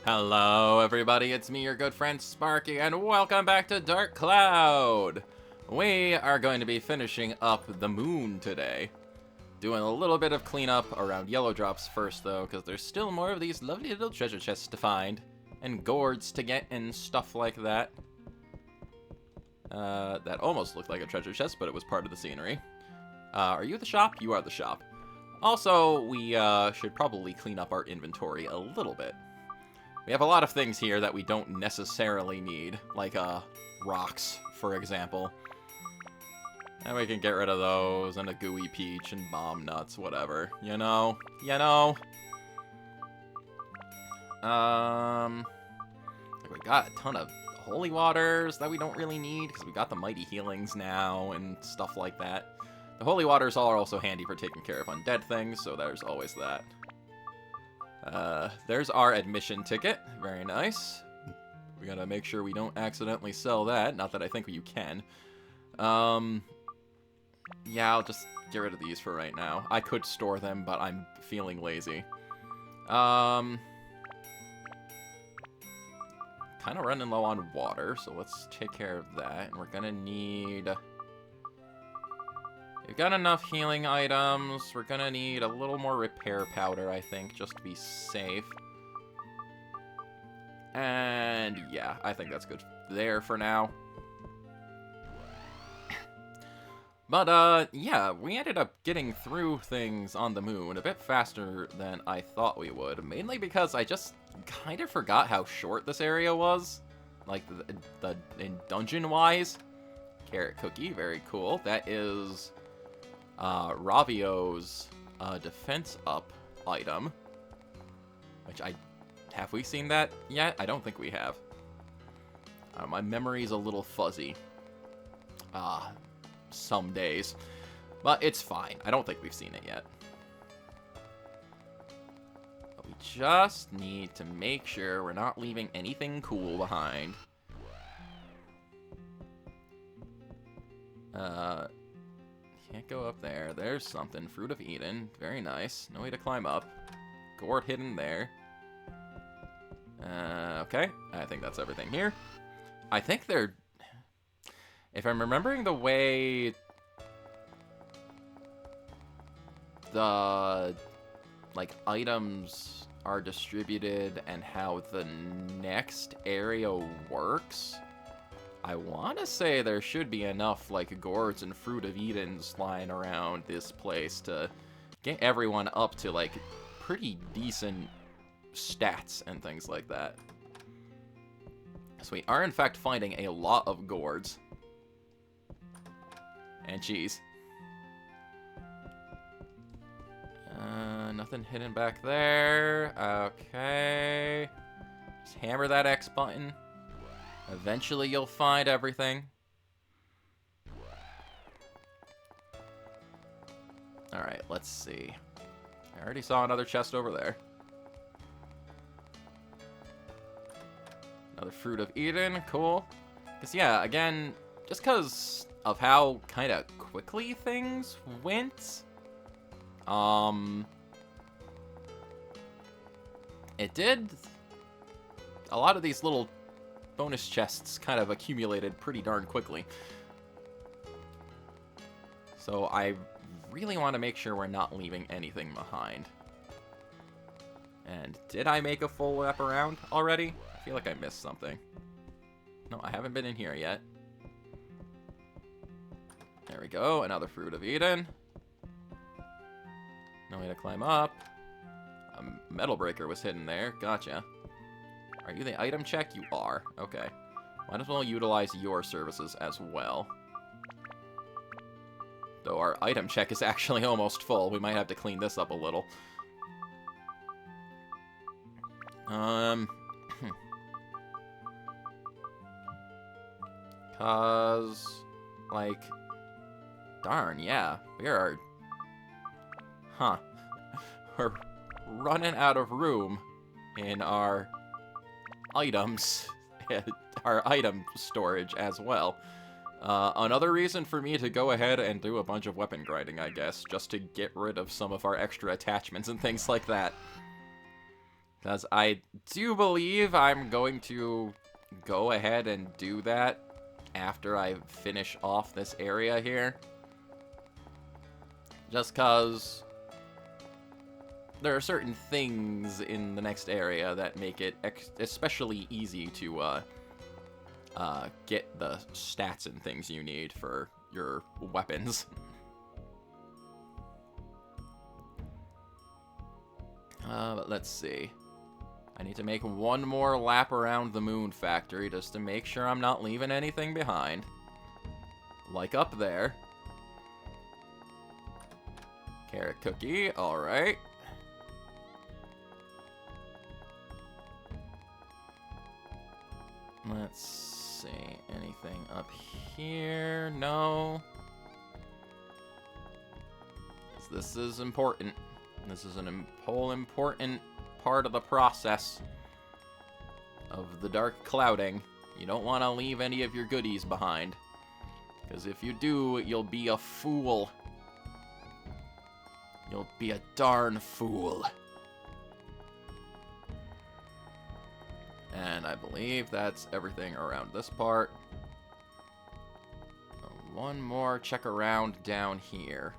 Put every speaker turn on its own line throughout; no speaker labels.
Hello everybody, it's me, your good friend Sparky, and welcome back to Dark Cloud! We are going to be finishing up the moon today. Doing a little bit of cleanup around Yellow Drops first though, because there's still more of these lovely little treasure chests to find, and gourds to get and stuff like that. That almost looked like a treasure chest, but it was part of the scenery. Are you the shop? You are the shop. Also, we should probably clean up our inventory a little bit. We have a lot of things here that we don't necessarily need, like rocks, for example. And we can get rid of those, and a gooey peach, and bomb nuts, whatever. You know? You know? We got a ton of holy waters that we don't really need, because we got the mighty healings now, and stuff like that. The holy waters are also handy for taking care of undead things, so there's always that. There's our admission ticket. Very nice. We gotta make sure we don't accidentally sell that. Not that I think you can. Yeah, I'll just get rid of these for right now. I could store them, but I'm feeling lazy. Kind of running low on water, so let's take care of that. And we're gonna need... We've got enough healing items. We're gonna need a little more repair powder, I think, just to be safe. And yeah, I think that's good there for now. But yeah, we ended up getting through things on the moon a bit faster than I thought we would. Mainly because I just kind of forgot how short this area was. Like, in dungeon-wise. Carrot cookie, very cool. That is... Ravio's defense up item, which have we seen that yet? I don't think we have. My memory's a little fuzzy. Some days, but it's fine. I don't think we've seen it yet. But we just need to make sure we're not leaving anything cool behind. Can't go up there. There's something. Fruit of Eden. Very nice. No way to climb up. Gourd hidden there. Okay. I think that's everything here. I think they're... If I'm remembering the way... the... like, items are distributed and how the next area works... I want to say there should be enough, like, gourds and Fruit of Edens lying around this place to get everyone up to, like, pretty decent stats and things like that. So we are, in fact, finding a lot of gourds. And cheese. Nothing hidden back there. Okay. Just hammer that X button. Eventually you'll find everything. Alright, let's see. I already saw another chest over there. Another Fruit of Eden, cool. Because yeah, again, just because of how kind of quickly things went, it did... A lot of these little bonus chests kind of accumulated pretty darn quickly. So I really want to make sure we're not leaving anything behind. And did I make a full lap around already? I feel like I missed something. No, I haven't been in here yet. There we go, another Fruit of Eden. No way to climb up. A metal breaker was hidden there, gotcha. Are you the item check? You are. Okay. Might as well utilize your services as well. Though our item check is actually almost full. We might have to clean this up a little. Cause... like... Darn, yeah. We are... Huh. We're running out of room in our... items, our item storage as well. Another reason for me to go ahead and do a bunch of weapon grinding, I guess, just to get rid of some of our extra attachments and things like that. Because I do believe I'm going to go ahead and do that after I finish off this area here. Just because there are certain things in the next area that make it especially easy to get the stats and things you need for your weapons. But let's see. I need to make one more lap around the moon factory just to make sure I'm not leaving anything behind. Like up there. Carrot cookie, alright. Let's see, anything up here? No. This is important. This is an whole important part of the process of the dark clouding. You don't want to leave any of your goodies behind. Because if you do, you'll be a fool. You'll be a darn fool. And I believe that's everything around this part. One more check around down here.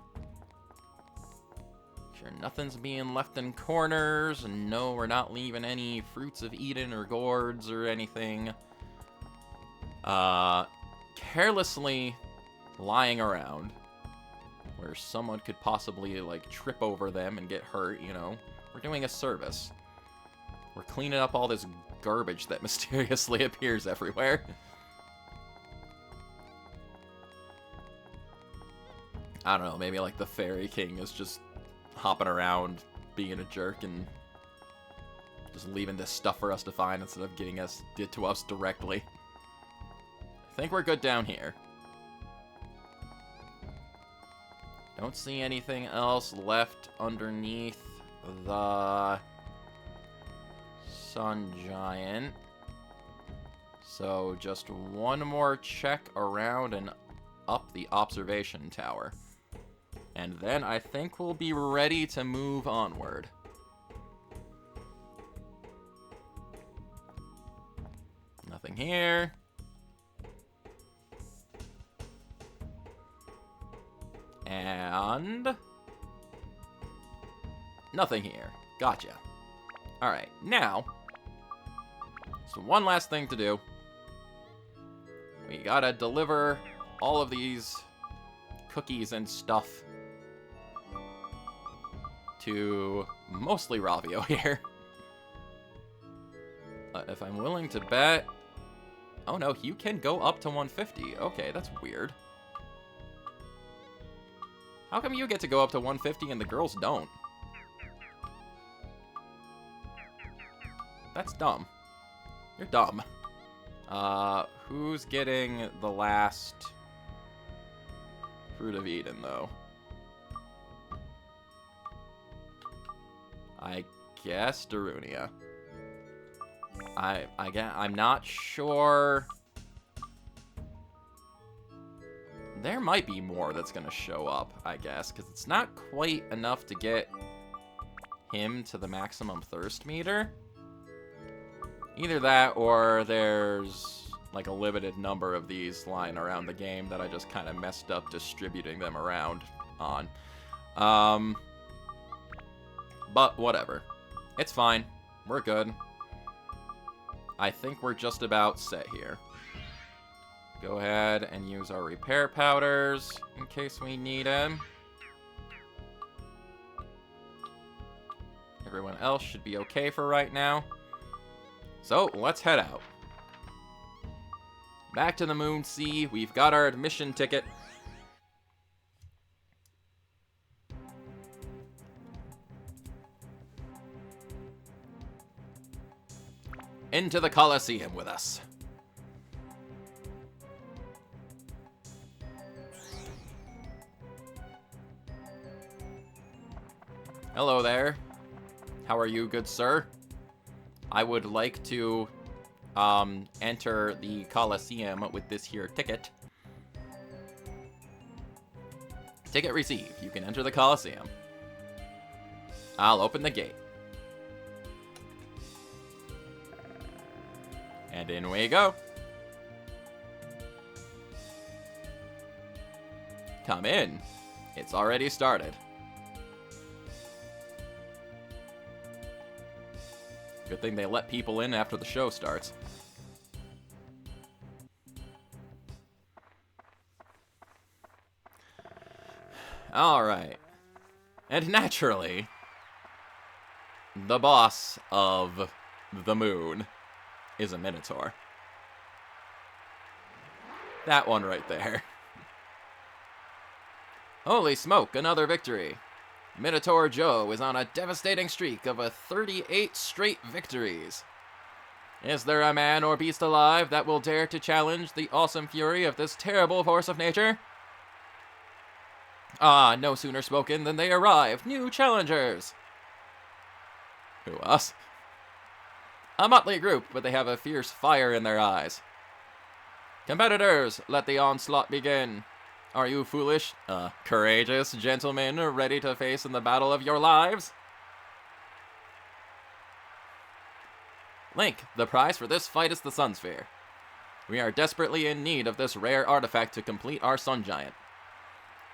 Sure nothing's being left in corners, and no, we're not leaving any fruits of Eden or gourds or anything carelessly lying around where someone could possibly like trip over them and get hurt, you know. We're doing a service. We're cleaning up all this garbage that mysteriously appears everywhere. I don't know, maybe like the Fairy King is just hopping around being a jerk and just leaving this stuff for us to find instead of getting it to us directly. I think we're good down here. Don't see anything else left underneath the Sun Giant. So just one more check around and up the observation tower. And then I think we'll be ready to move onward. Nothing here. And nothing here. Gotcha. Alright, now, so one last thing to do. We gotta deliver all of these cookies and stuff to mostly Ravio here. If I'm willing to bet... Oh no, you can go up to 150. Okay, that's weird. How come you get to go up to 150 and the girls don't? That's dumb. You're dumb. Who's getting the last Fruit of Eden, though? I guess Darunia. I'm not sure. There might be more that's gonna show up, I guess, because it's not quite enough to get him to the maximum thirst meter. Either that, or there's like a limited number of these lying around the game that I just kind of messed up distributing them around on. But whatever. It's fine. We're good. I think we're just about set here. Go ahead and use our repair powders in case we need them. Everyone else should be okay for right now. So, let's head out. Back to the Moon Sea. We've got our admission ticket. Into the Colosseum with us. Hello there. How are you, good sir? I would like to enter the Colosseum with this here ticket. Ticket received. You can enter the Colosseum. I'll open the gate. And in we go. Come in. It's already started. Good thing they let people in after the show starts. Alright. And naturally, the boss of the moon is a Minotaur. That one right there. Holy smoke, another victory. Minotaur Joe is on a devastating streak of 38 straight victories. Is there a man or beast alive that will dare to challenge the awesome fury of this terrible force of nature? Ah, no sooner spoken than they arrive. New challengers. Who, us? A motley group, but they have a fierce fire in their eyes. Competitors, let the onslaught begin. Are you foolish, courageous gentlemen ready to face in the battle of your lives? Link, the prize for this fight is the Sun Sphere. We are desperately in need of this rare artifact to complete our Sun Giant.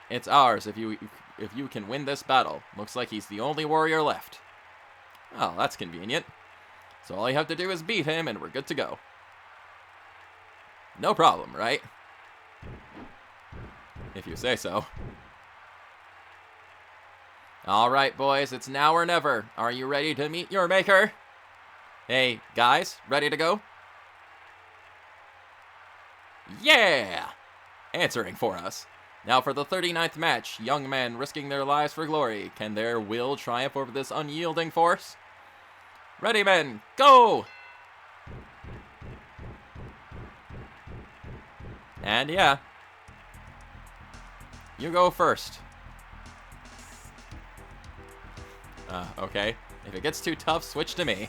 It's ours if you can win this battle. Looks like he's the only warrior left. Oh, that's convenient. So all you have to do is beat him and we're good to go. No problem, right? If you say so. Alright, boys, it's now or never. Are you ready to meet your maker? Hey, guys, ready to go? Yeah! Answering for us. Now for the 39th match, young men risking their lives for glory. Can their will triumph over this unyielding force? Ready, men, go! And yeah. You go first. Okay. If it gets too tough, switch to me.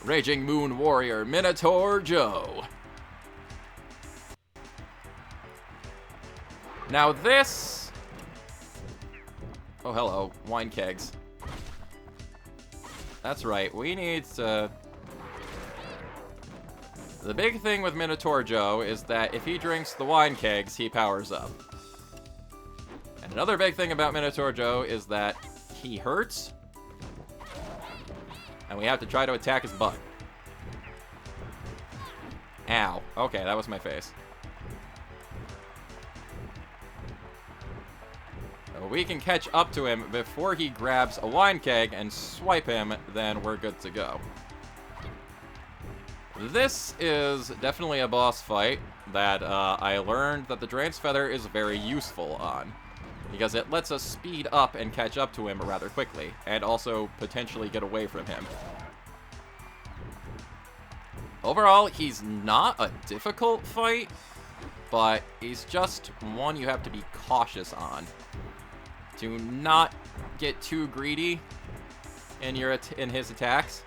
Raging Moon Warrior, Minotaur Joe. Now this... Oh, hello. Wine kegs. That's right. We need to... The big thing with Minotaur Joe is that if he drinks the wine kegs, he powers up. And another big thing about Minotaur Joe is that he hurts. And we have to try to attack his butt. Ow. Okay, that was my face. We can catch up to him before he grabs a wine keg and swipe him, then we're good to go. This is definitely a boss fight that I learned that the Draen's Feather is very useful on, because it lets us speed up and catch up to him rather quickly, and also potentially get away from him. Overall, he's not a difficult fight, but he's just one you have to be cautious on. To not get too greedy in his attacks.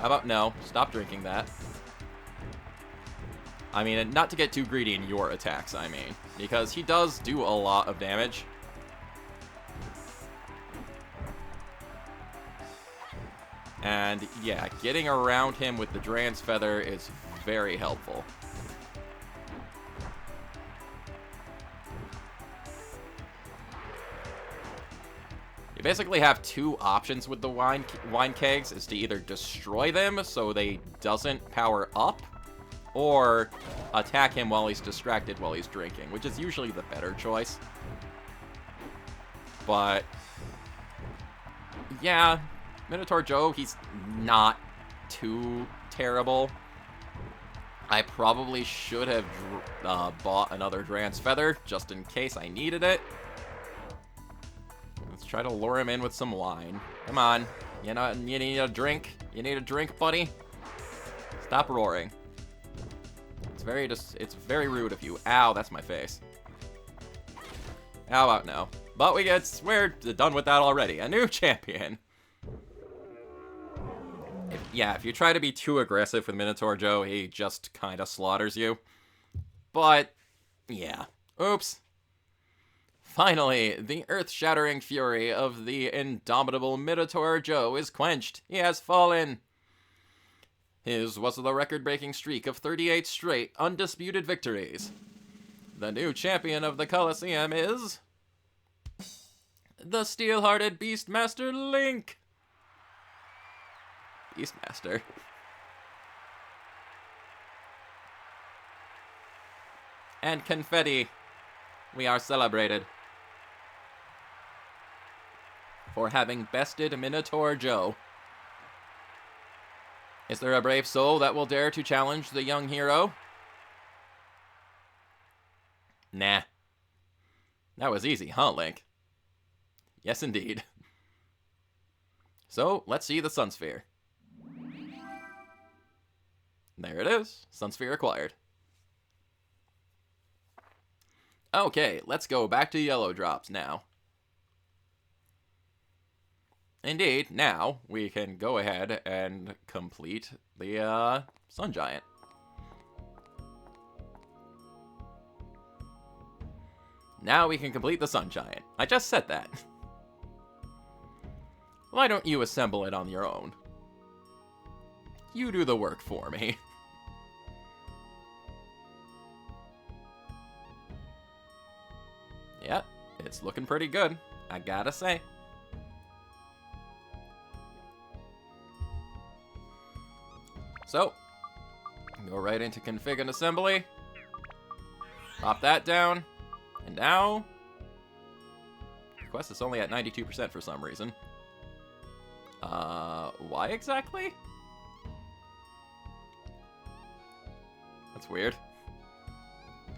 How about no? Stop drinking that. I mean, not to get too greedy in your attacks, I mean. Because he does do a lot of damage. And yeah, getting around him with the Draen's Feather is very helpful. You basically have two options with the wine kegs, is to either destroy them so they doesn't power up, or attack him while he's distracted while he's drinking, which is usually the better choice. But yeah, Minotaur Joe, he's not too terrible. I probably should have bought another Draen's Feather just in case I needed it. Let's try to lure him in with some wine. Come on. You know, you need a drink? You need a drink, buddy? Stop roaring. It's very rude of you. Ow, that's my face. How about no? But we're done with that already. A new champion. If you try to be too aggressive with Minotaur Joe, he just kind of slaughters you. But, yeah. Oops. Finally, the earth-shattering fury of the indomitable Minotaur Joe is quenched. He has fallen. His was the record-breaking streak of 38 straight, undisputed victories. The new champion of the Colosseum is... the steel-hearted Beastmaster Link! Beastmaster. And confetti. We are celebrated for having bested Minotaur Joe. Is there a brave soul that will dare to challenge the young hero? Nah. That was easy, huh, Link? Yes, indeed. So, let's see the Sun Sphere. There it is. Sun Sphere acquired. Okay, let's go back to Yellow Drops now. Indeed, now we can go ahead and complete the Sun Giant. Now we can complete the Sun Giant. I just said that. Why don't you assemble it on your own? You do the work for me. Yep, it's looking pretty good, I gotta say. So, go right into config and assembly. Pop that down. And now, request is only at 92% for some reason. Why exactly? That's weird.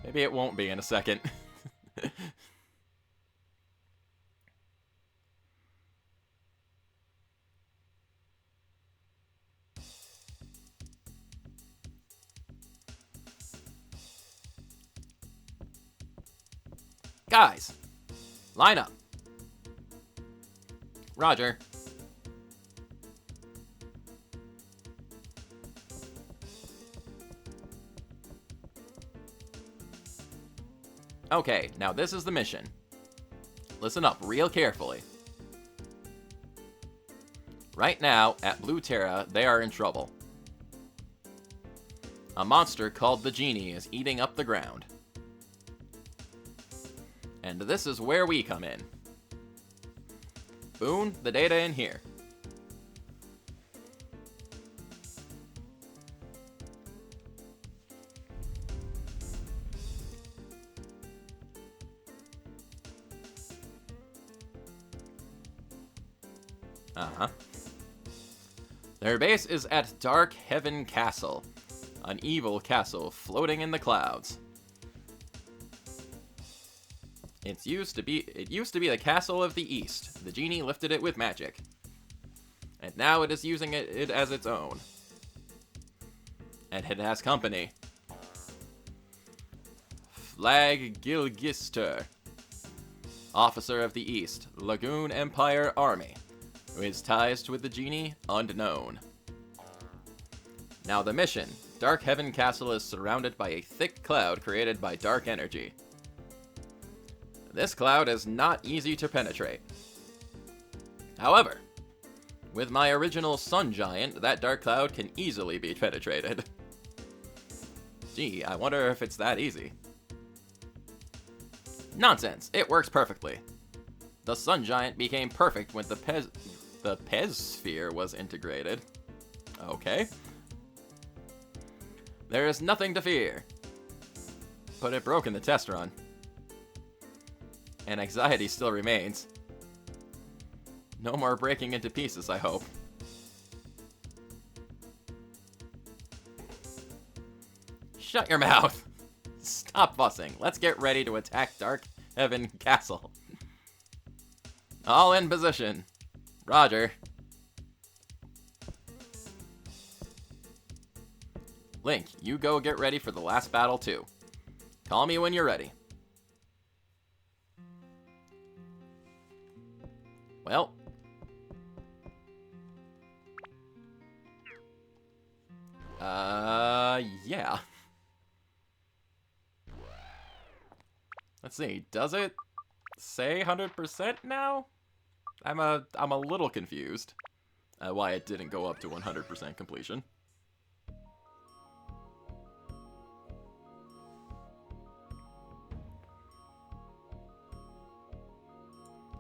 Maybe it won't be in a second. Guys, line up. Roger. Okay, now this is the mission. Listen up real carefully. Right now, at Blue Terra, they are in trouble. A monster called the Genie is eating up the ground. And this is where we come in. Boon the data in here. Their base is at Dark Heaven Castle, an evil castle floating in the clouds. It used to be the castle of the East. The Genie lifted it with magic. And now it is using it as its own. And it has company. Flag Gilgister, officer of the East, Lagoon Empire Army, who is ties with the Genie unknown. Now the mission. Dark Heaven Castle is surrounded by a thick cloud created by dark energy. This cloud is not easy to penetrate. However, with my original Sun Giant, that dark cloud can easily be penetrated. Gee, I wonder if it's that easy. Nonsense, it works perfectly. The Sun Giant became perfect when the Pez Sphere was integrated. Okay. There is nothing to fear. But it broke in the test run. And anxiety still remains. No more breaking into pieces, I hope. Shut your mouth! Stop fussing. Let's get ready to attack Dark Heaven Castle. All in position. Roger. Link, you go get ready for the last battle too. Call me when you're ready. Well. Yeah. Let's see, does it say 100% now? I'm a little confused why it didn't go up to 100% completion.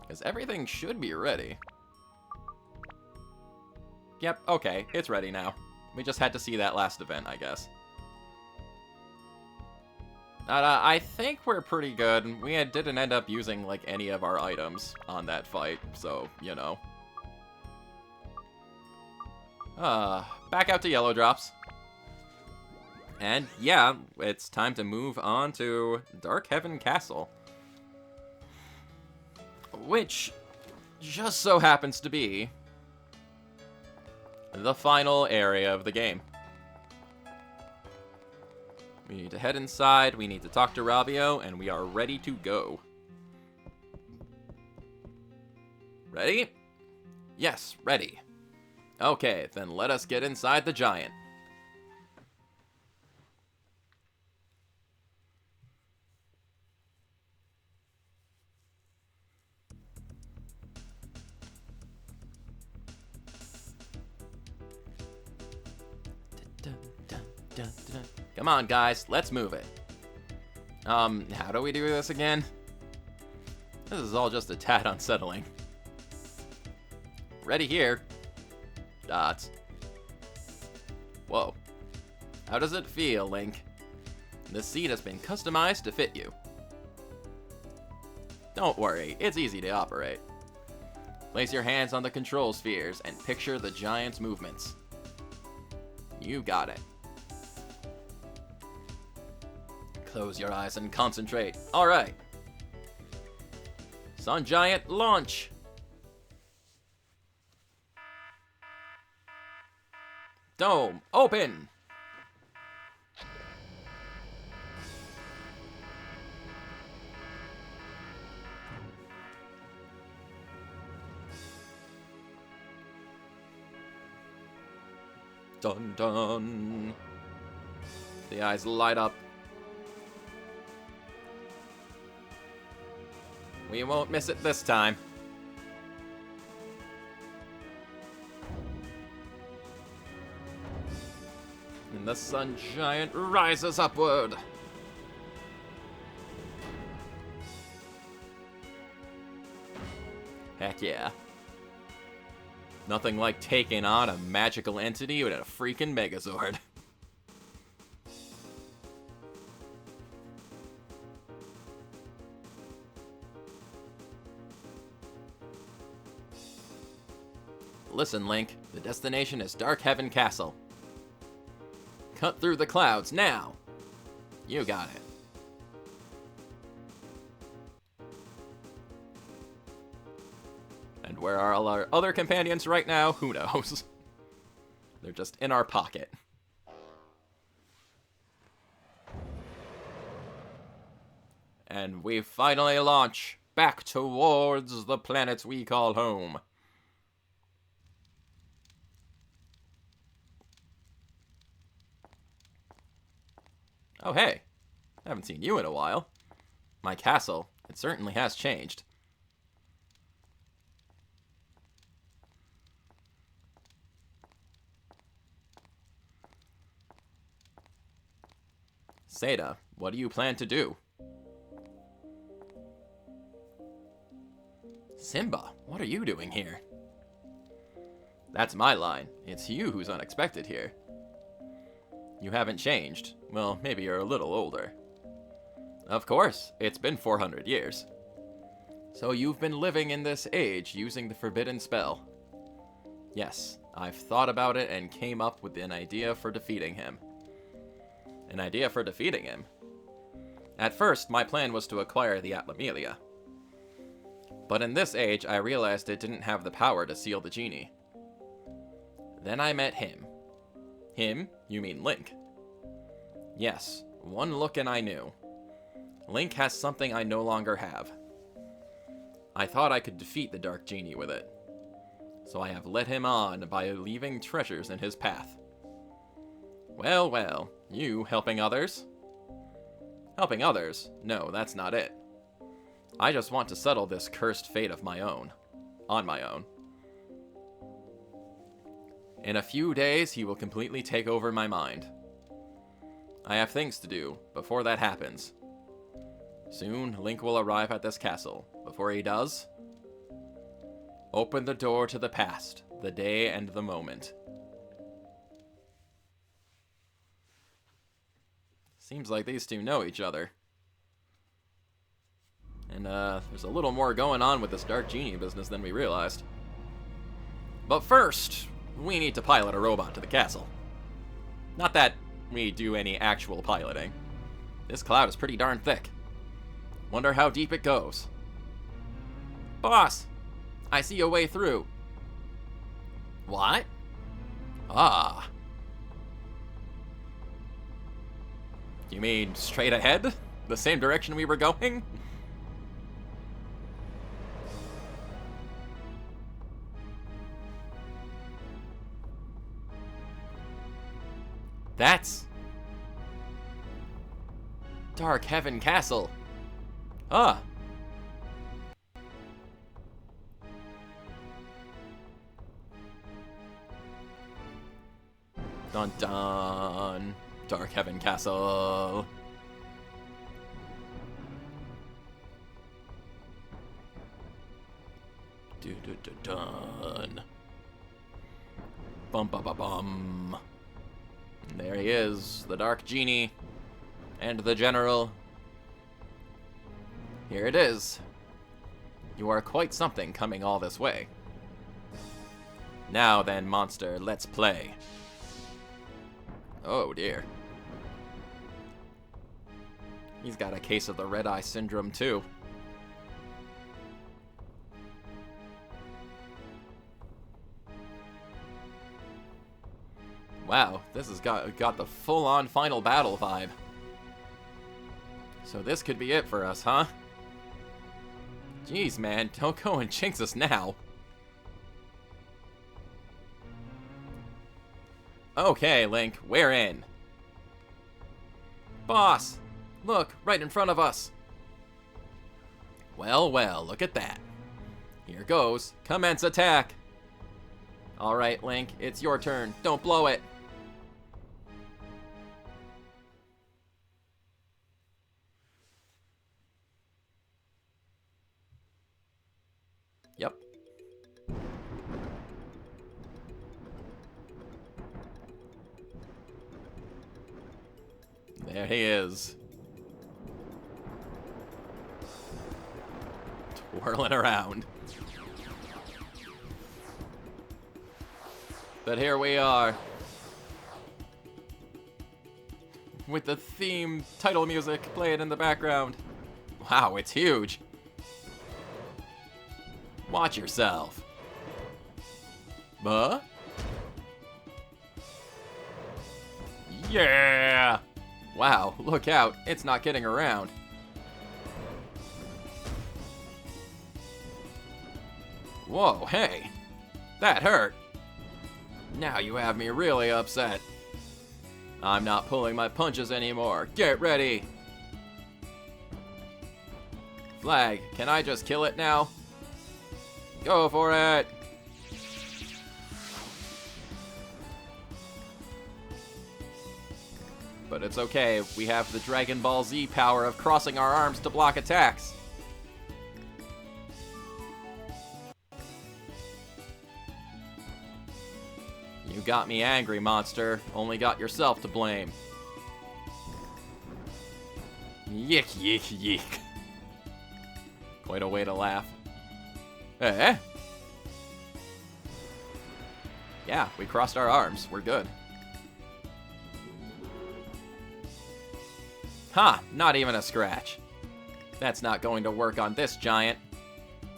Because everything should be ready. Yep, okay, it's ready now. We just had to see that last event, I guess. I think we're pretty good. We didn't end up using, like, any of our items on that fight, so, you know. Back out to Yellow Drops. And, yeah, it's time to move on to Dark Heaven Castle. Which just so happens to be the final area of the game. We need to head inside, we need to talk to Rabio, and we are ready to go. Ready? Yes, ready. Okay, then let us get inside the giant. Come on, guys, let's move it. How do we do this again? This is all just a tad unsettling. Ready here. Dots. Whoa. How does it feel, Link? The seat has been customized to fit you. Don't worry, it's easy to operate. Place your hands on the control spheres and picture the giant's movements. You got it. Close your eyes and concentrate. Alright. Sun Giant, launch! Dome, open! Dun dun! The eyes light up. We won't miss it this time. And the Sun Giant rises upward. Heck yeah. Nothing like taking on a magical entity with a freaking Megazord. Listen, Link, the destination is Dark Heaven Castle. Cut through the clouds, now! You got it. And where are all our other companions right now? Who knows? They're just in our pocket. And we finally launch back towards the planets we call home. Oh, hey. I haven't seen you in a while. My castle, it certainly has changed. Seda, what do you plan to do? Simba, what are you doing here? That's my line. It's you who's unexpected here. You haven't changed. Well, maybe you're a little older. Of course, it's been 400 years. So you've been living in this age using the forbidden spell. Yes, I've thought about it and came up with an idea for defeating him. An idea for defeating him? At first, my plan was to acquire the Atlamelia. But in this age, I realized it didn't have the power to seal the genie. Then I met him. Him? You mean Link? Yes, one look and I knew. Link has something I no longer have. I thought I could defeat the Dark Genie with it. So I have led him on by leaving treasures in his path. Well, well, you helping others? Helping others? No, that's not it. I just want to settle this cursed fate of my own. On my own. In a few days, he will completely take over my mind. I have things to do before that happens. Soon, Link will arrive at this castle. Before he does, open the door to the past, the day and the moment. Seems like these two know each other. And, there's a little more going on with this Dark Genie business than we realized. But first, we need to pilot a robot to the castle. Not that we do any actual piloting. This cloud is pretty darn thick. Wonder how deep it goes. Boss! I see a way through. What? Ah. You mean straight ahead? The same direction we were going? That's Dark Heaven Castle. Ah. Dun dun. Dark Heaven Castle. Dun dun dun dun. Bum bum bum bum. And there he is, the Dark Genie, and the General. Here it is. You are quite something coming all this way. Now then, monster, let's play. Oh dear. He's got a case of the red-eye syndrome too. Wow, this has got the full-on final battle vibe. So this could be it for us, huh? Jeez, man, don't go and jinx us now. Okay, Link, we're in. Boss! Look, right in front of us. Well, well, look at that. Here goes. Commence attack. Alright, Link, it's your turn. Don't blow it. Yep. There he is. Twirling around. But here we are. With the theme title music playing in the background. Wow, it's huge. Watch yourself. Huh? Yeah! Wow, look out. It's not getting around. Whoa, hey. That hurt. Now you have me really upset. I'm not pulling my punches anymore. Get ready. Flag, can I just kill it now? Go for it! But it's okay, we have the Dragon Ball Z power of crossing our arms to block attacks. You got me angry, monster. Only got yourself to blame. Yick, yick, yick. Quite a way to laugh. Eh? Yeah, we crossed our arms. We're good. Ha! Not even a scratch. That's not going to work on this giant.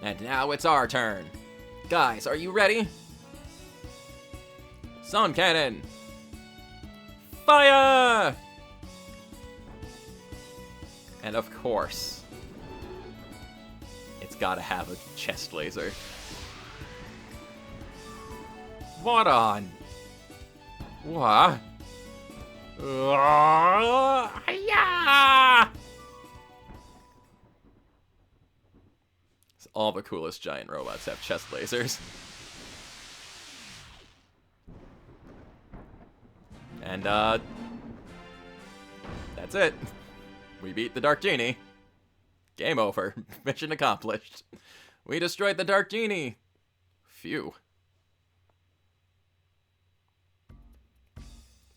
And now it's our turn. Guys, are you ready? Sun Cannon! Fire! And of course, it's gotta have a chest laser. What on? What? Yeah! all the coolest giant robots have chest lasers. And, that's it. We beat the Dark Genie. Game over. Mission accomplished. We destroyed the Dark Genie. Phew.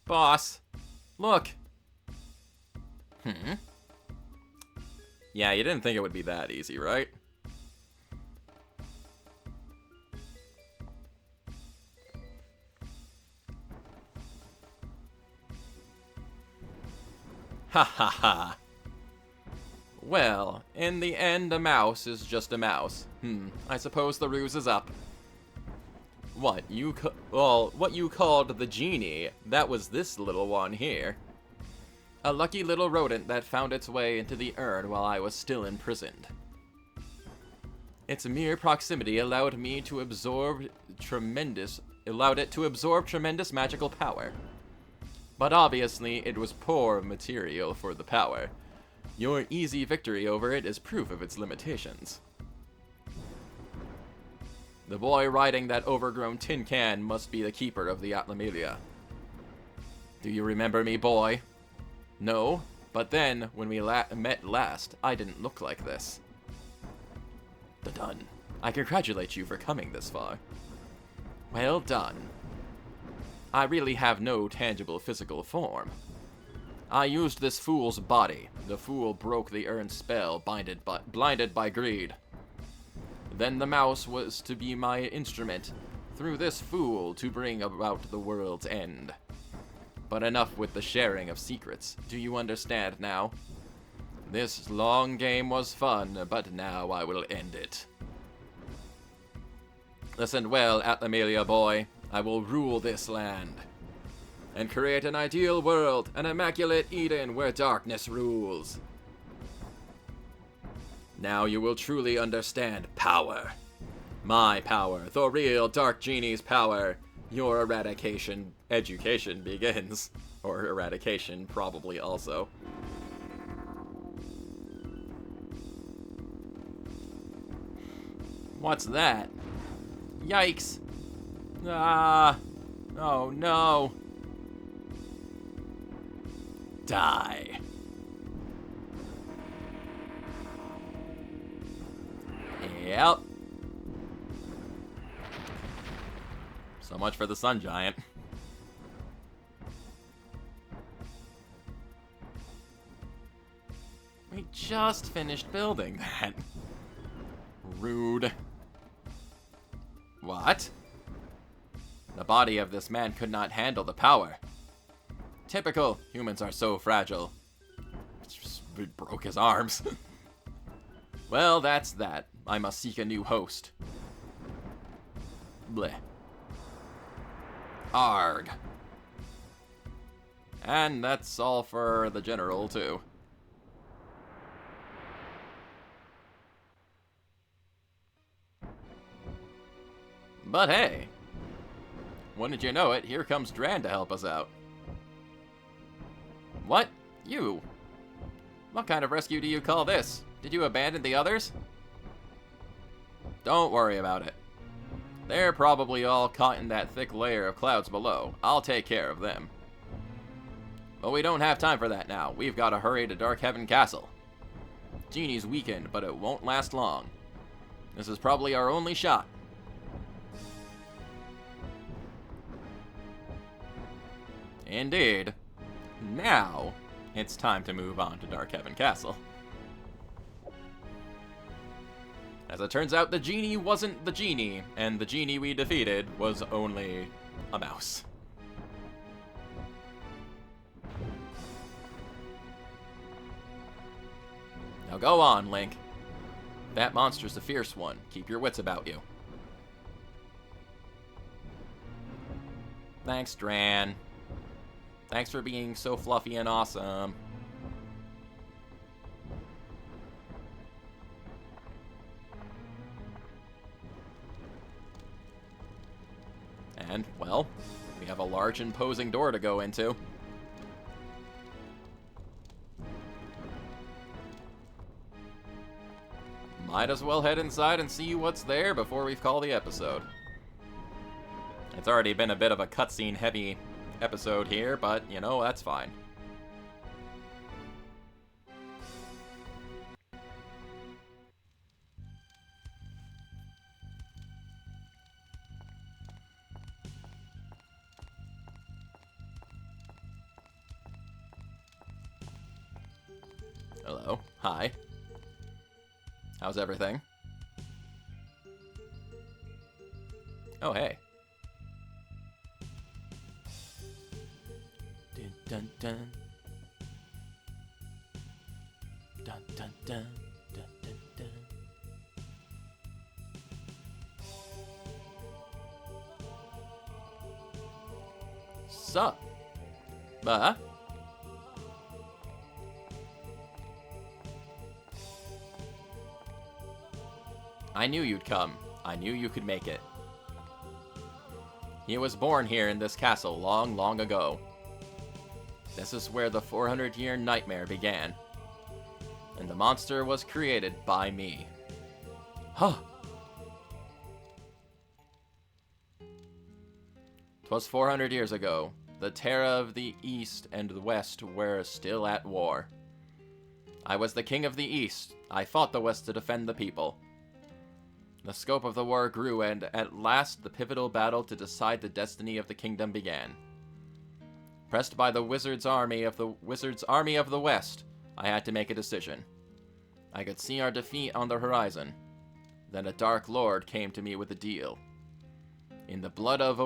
Boss, look. Yeah, you didn't think it would be that easy, right? Ha ha ha. Well, in the end, a mouse is just a mouse. I suppose the ruse is up. What you called the genie, that was this little one here. A lucky little rodent that found its way into the urn while I was still imprisoned. Its mere proximity allowed it to absorb tremendous magical power. But obviously, it was poor material for the power. Your easy victory over it is proof of its limitations. The boy riding that overgrown tin can must be the keeper of the Atlamelia. Do you remember me, boy? No, but then, when we met last, I didn't look like this. Done. I congratulate you for coming this far. Well done. I really have no tangible physical form. I used this fool's body. The fool broke the urn's spell, blinded by greed. Then the mouse was to be my instrument, through this fool, to bring about the world's end. But enough with the sharing of secrets. Do you understand now? This long game was fun, but now I will end it. Listen well, Atlamelia boy. I will rule this land. And create an ideal world, an immaculate Eden where darkness rules. Now you will truly understand power. My power, the real Dark Genie's power. Your education begins. Or eradication, probably also. What's that? Yikes. Ah. Oh no. Die. Yep. So much for the Sun Giant. We just finished building that. Rude. What? The body of this man could not handle the power. Typical. Humans are so fragile. It broke his arms. Well, that's that. I must seek a new host. Bleh. Arg. And that's all for the general, too. But hey, wouldn't you know it, here comes Dran to help us out. What? You? What kind of rescue do you call this? Did you abandon the others? Don't worry about it. They're probably all caught in that thick layer of clouds below. I'll take care of them. But we don't have time for that now. We've got to hurry to Dark Heaven Castle. Genie's weakened, but it won't last long. This is probably our only shot. Indeed. Now, it's time to move on to Dark Heaven Castle. As it turns out, the genie wasn't the genie, and the genie we defeated was only a mouse. Now go on, Link. That monster's a fierce one. Keep your wits about you. Thanks, Dran. Thanks for being so fluffy and awesome. And, well, we have a large imposing door to go into. Might as well head inside and see what's there before we call the episode. It's already been a bit of a cutscene heavy episode here, but, you know, that's fine. Hello. Hi. How's everything? Oh, hey. Dun dun dun. Dun dun dun. Dun dun dun. Sup? I knew you'd come. I knew you could make it. He was born here in this castle long, long ago. This is where the 400-year nightmare began. And the monster was created by me. Huh. 'Twas 400 years ago. The Terra of the East and the West were still at war. I was the king of the East. I fought the West to defend the people. The scope of the war grew, and at last the pivotal battle to decide the destiny of the kingdom began. Pressed by the Wizard's army of the West, I had to make a decision. I could see our defeat on the horizon. Then a Dark Lord came to me with a deal. If the blood of a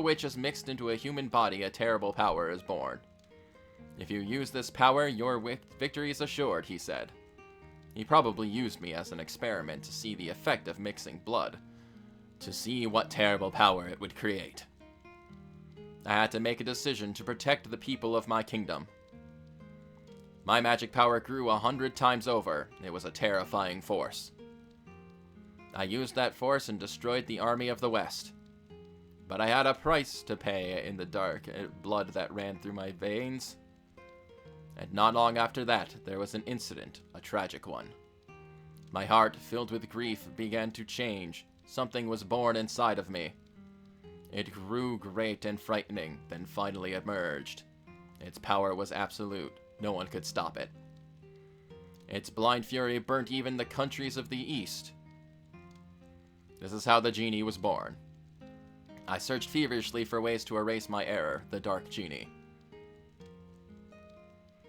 witch is mixed into a human body, a terrible power is born. If you use this power, your victory is assured, he said. He probably used me as an experiment to see the effect of mixing blood, to see what terrible power it would create. I had to make a decision to protect the people of my kingdom. My magic power grew 100 times over. It was a terrifying force. I used that force and destroyed the army of the West. But I had a price to pay in the dark blood that ran through my veins. And not long after that, there was an incident, a tragic one. My heart, filled with grief, began to change. Something was born inside of me. It grew great and frightening, then finally emerged. Its power was absolute. No one could stop it. Its blind fury burnt even the countries of the East. This is how the genie was born. I searched feverishly for ways to erase my error, the Dark Genie.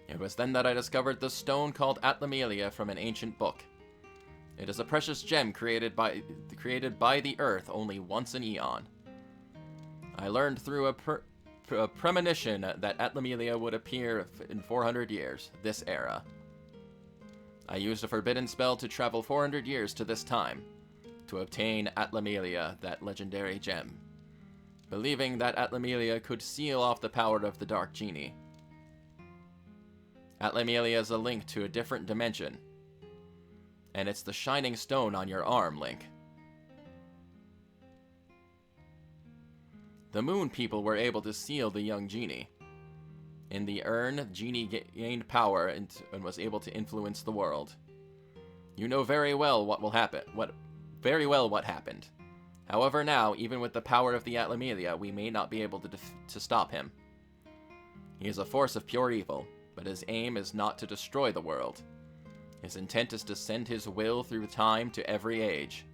It was then that I discovered the stone called Atlamelia from an ancient book. It is a precious gem created by the earth only once an eon. I learned through a premonition that Atlamelia would appear in 400 years, this era. I used a forbidden spell to travel 400 years to this time, to obtain Atlamelia, that legendary gem, believing that Atlamelia could seal off the power of the Dark Genie. Atlamelia is a link to a different dimension. And it's the shining stone on your arm, Link. The Moon people were able to seal the young genie. In the urn, Genie gained power and was able to influence the world. You know very well what happened. However, now, even with the power of the Atlamelia, we may not be able to stop him. He is a force of pure evil, but his aim is not to destroy the world. His intent is to send his will through time to every age,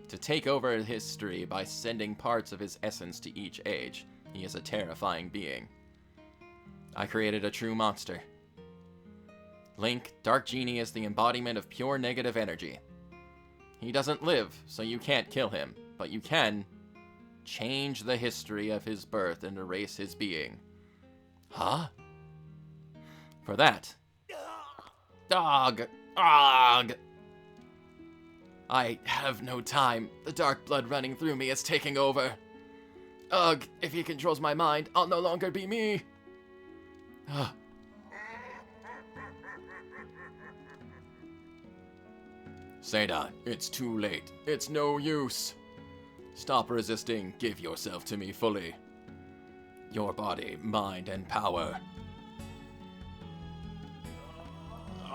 to take over history by sending parts of his essence to each age. He is a terrifying being. I created a true monster. Link, Dark Genie is the embodiment of pure negative energy. He doesn't live, so you can't kill him, but you can change the history of his birth and erase his being. Huh? For that... Dog! I have no time. The dark blood running through me is taking over. Ugh, if he controls my mind, I'll no longer be me. Seda, it's too late. It's no use. Stop resisting. Give yourself to me fully. Your body, mind, and power.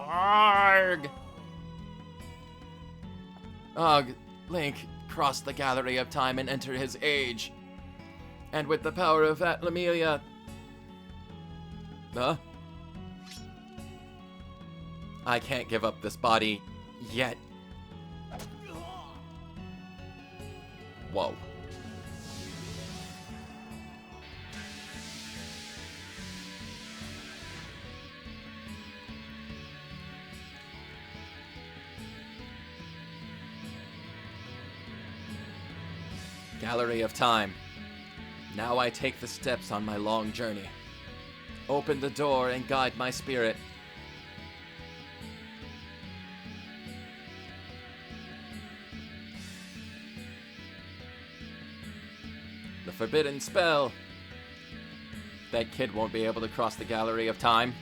Arg! Ugh, Link crossed the Gallery of Time and entered his age. And with the power of Atlamelia... Huh? I can't give up this body yet. Whoa. Gallery of Time. Now I take the steps on my long journey. Open the door and guide my spirit. The forbidden spell. That kid won't be able to cross the Gallery of Time.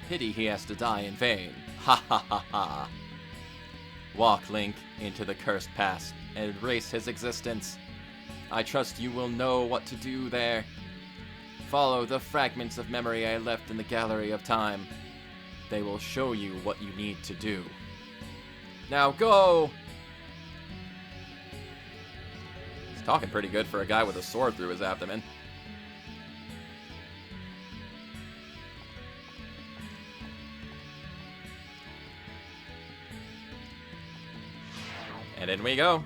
Pity he has to die in vain. Ha ha ha ha. Walk, Link, into the cursed past and erase his existence. I trust you will know what to do there. Follow the fragments of memory I left in the Gallery of Time. They will show you what you need to do. Now go! He's talking pretty good for a guy with a sword through his abdomen. And in we go.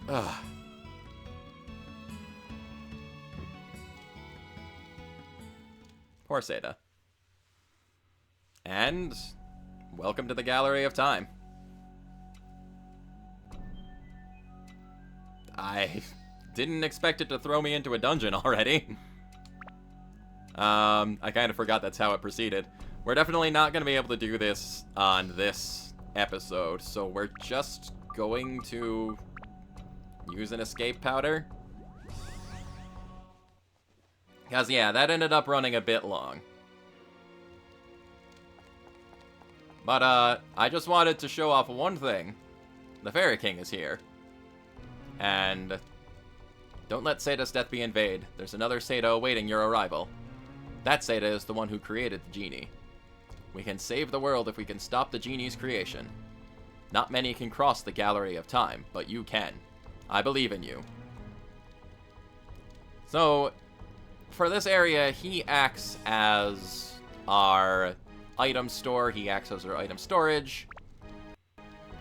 Ugh. Poor Seda. And welcome to the Gallery of Time. I didn't expect it to throw me into a dungeon already. I kind of forgot that's how it proceeded. We're definitely not going to be able to do this on this episode, so we're just going to use an escape powder. Because, yeah, that ended up running a bit long. But, I just wanted to show off one thing. The Fairy King is here. And don't let Seda's death be in vain. There's another Seda awaiting your arrival. That Seda is the one who created the genie. We can save the world if we can stop the genie's creation. Not many can cross the Gallery of Time, but you can. I believe in you. So, for this area, he acts as our item store, he acts as our item storage,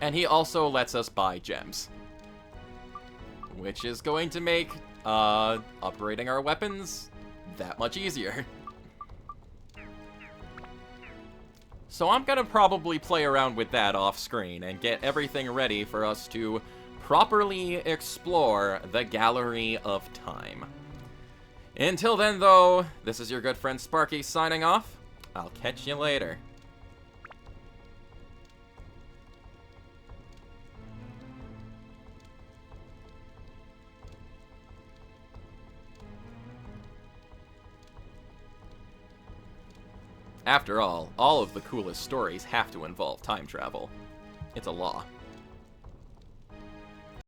and he also lets us buy gems. Which is going to make operating our weapons that much easier. So I'm gonna probably play around with that off screen and get everything ready for us to properly explore the Gallery of Time. Until then, though, this is your good friend Sparky signing off. I'll catch you later. After all of the coolest stories have to involve time travel. It's a law.